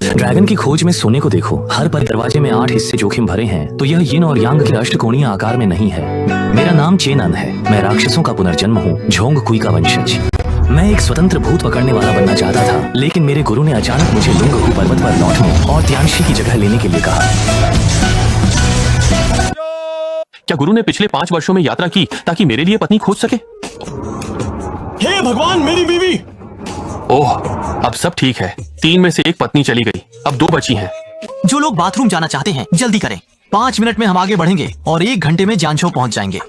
Dragon की खोज में सोने को देखो, हर पर दरवाजे में 8 हिस्से जोखिम भरे हैं, तो यह यिन और यांग के अष्टकोणीय आकार में नहीं है। मेरा नाम चेन अन है, मैं राक्षसों का पुनर्जन्म हूँ, झोंग कुई का वंशज। मैं एक स्वतंत्र भूत पकड़ने वाला बनना चाहता था, लेकिन मेरे गुरु ने अचानक मुझे लुंगहू पर्वत पर लौटने और त्यांशी की जगह लेने के लिए कहा। क्या गुरु ने पिछले 5 वर्षों में यात्रा की ताकि मेरे लिए पत्नी खोज सके? हे भगवान, मेरी बीवी! ओह, अब सब ठीक है। 3 में से 1 पत्नी चली गई, अब 2 बची हैं। जो लोग बाथरूम जाना चाहते हैं जल्दी करें, 5 मिनट में हम आगे बढ़ेंगे और 1 घंटे में जानछो पहुंच जाएंगे।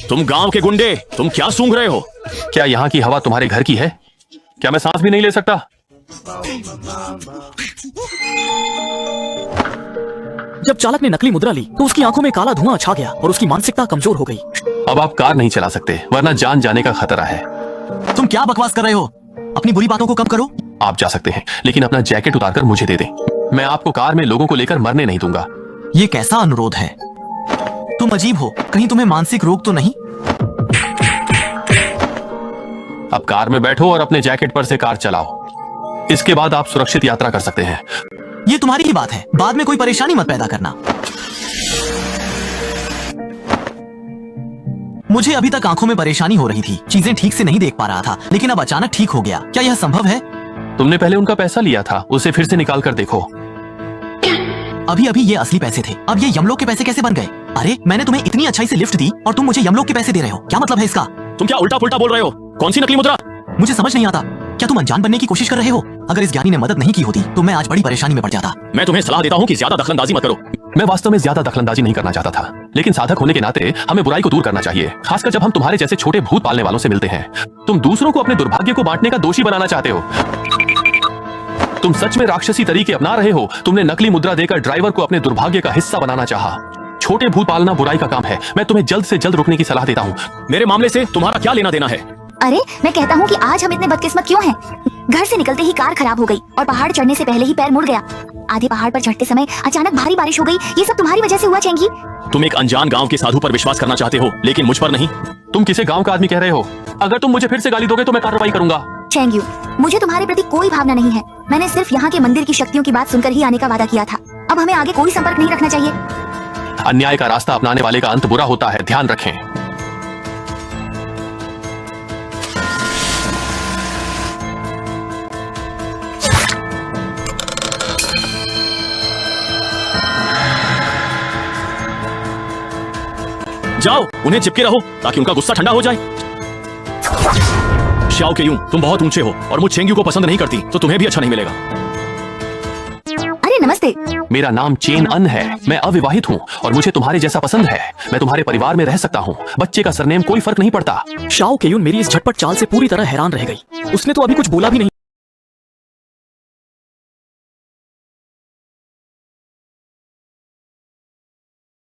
तुम गांव के गुंडे, तुम क्या सूंघ रहे हो? क्या यहाँ की हवा तुम्हारे घर की है? क्या मैं सांस भी नहीं ले सकता? जब चालक ने नकली मुद्रा ली तो उसकी आंखों में काला धुआं छा गया और उसकी मानसिकता कमजोर हो गई। अब आप कार नहीं चला सकते, वरना जान जाने का खतरा है। तुम क्या बकवास कर रहे हो? अपनी बुरी बातों को कम करो। आप जा सकते हैं, लेकिन अपना जैकेट उतारकर मुझे दे दें। मैं आपको कार में लोगों को लेकर मरने नहीं दूंगा। ये कैसा अनुरोध है? तुम अजीब हो, कहीं तुम्हें मानसिक रोग तो नहीं? अब कार में बैठो और अपने जैकेट पर से कार चलाओ। इसके बाद आप सुरक्षित यात्रा कर सकते हैं। ये तुम्हारी ही बात है, बाद में कोई परेशानी मत पैदा करना। मुझे अभी तक आंखों में परेशानी हो रही थी, चीजें ठीक से नहीं देख पा रहा था, लेकिन अब अचानक ठीक हो गया। क्या यह संभव है? तुमने पहले उनका पैसा लिया था, उसे फिर से निकाल कर देखो। अभी अभी ये असली पैसे थे, अब ये यमलोक के पैसे कैसे बन गए? अरे, मैंने तुम्हें इतनी अच्छाई से लिफ्ट दी और तुम मुझे यमलोक के पैसे दे रहे हो, क्या मतलब है इसका? तुम क्या उल्टा पुल्टा बोल रहे हो? कौन सी नकली मुद्रा? मुझे समझ नहीं आता। क्या तुम अनजान बनने की कोशिश कर रहे हो? अगर इस ज्ञानी ने मदद नहीं की होती तो मैं आज बड़ी परेशानी में पड़ जाता। मैं तुम्हें सलाह देता हूँ कि ज्यादा दखलंदाजी मत करो। मैं वास्तव में ज्यादा दखलंदाजी नहीं करना चाहता था, लेकिन साधक होने के नाते हमें बुराई को दूर करना चाहिए, खासकर जब हम तुम्हारे जैसे छोटे भूत पालने वालों से मिलते हैं। तुम दूसरों को अपने दुर्भाग्य को बांटने का दोषी बनाना चाहते हो। तुम सच में राक्षसी तरीके अपना रहे हो। तुमने नकली मुद्रा देकर ड्राइवर को अपने दुर्भाग्य का हिस्सा बनाना चाहा। छोटे भूत पालना बुराई का काम है। मैं तुम्हें जल्द से जल्द रुकने की सलाह देता हूँ। मेरे मामले से तुम्हारा क्या लेना देना है? अरे, मैं कहता हूँ कि आज हम इतने बदकिस्मत क्यों हैं? घर से निकलते ही कार खराब हो गई और पहाड़ चढ़ने से पहले ही पैर मुड़ गया। आधे पहाड़ पर चढ़ते समय अचानक भारी बारिश हो गई। ये सब तुम्हारी वजह से हुआ चेंगी। तुम एक अनजान गांव के साधु पर विश्वास करना चाहते हो, लेकिन मुझ पर नहीं। तुम किसे गांव का आदमी कह रहे हो? अगर तुम मुझे फिर से गाली दोगे तो मैं कार्रवाई करूंगा। चेंग्यू, मुझे तुम्हारे प्रति कोई भावना नहीं है। मैंने सिर्फ यहाँ के मंदिर की शक्तियों की बात सुनकर ही आने का वादा किया था। अब हमें आगे कोई संपर्क नहीं रखना चाहिए। अन्याय का रास्ता अपनाने वाले का अंत बुरा होता है, ध्यान रखें। जाओ, उन्हें चिपके रहो ताकि उनका गुस्सा ठंडा हो जाए। शाओ के यूं, तुम बहुत ऊंचे हो और मुझ चेंग्यू को पसंद नहीं करती, तो तुम्हें भी अच्छा नहीं मिलेगा। अरे नमस्ते। मेरा नाम चेन अन है, मैं अविवाहित हूँ और मुझे तुम्हारे जैसा पसंद है। मैं तुम्हारे परिवार में रह सकता हूँ। बच्चे का सरनेम कोई फर्क नहीं पड़ता। शाओ केयुन मेरी इस झटपट चाल से पूरी तरह हैरान रह गई। उसने तो अभी कुछ बोला भी नहीं।